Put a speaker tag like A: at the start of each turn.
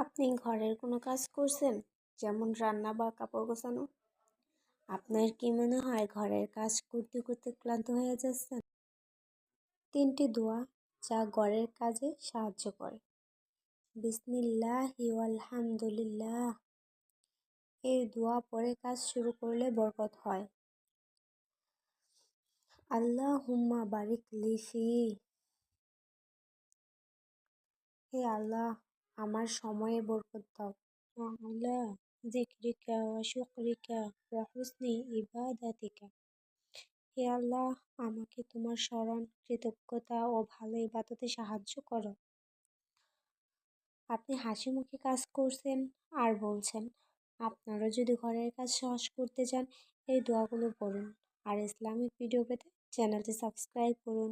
A: আপনি ঘরের কোনো কাজ করছেন, যেমন রান্না বা কাপড় গোছানো? আপনার কি মনে হয় ঘরের কাজ করতে করতে ক্লান্ত হয়ে যাচ্ছেন? 3টি দোয়া যা ঘরের কাজে সাহায্য করে। বিসমিল্লাহি আলহামদুলিল্লাহ। এই দোয়া পড়ে কাজ শুরু করলে বরকত হয়। আল্লাহুম্মা বারিক লি ফি। হে আল্লাহ, আমার সময়ে বরকত দাও। আলা যিকরিকা ওয়া শুকরিকা ওয়া হুসনি ইবাদাতিকা। হে আল্লাহ, আমাকে তোমার স্মরণ, কৃতজ্ঞতা ও ভালো ইবাদতে সাহায্য করো। আপনি হাসি মুখে কাজ করছেন আর বলছেন। আপনারা যদি ঘরের কাজ সহজ করতে চান, এই দোয়াগুলো পড়ুন। আর ইসলামিক ভিডিও পেতে চ্যানেলটি সাবস্ক্রাইব করুন।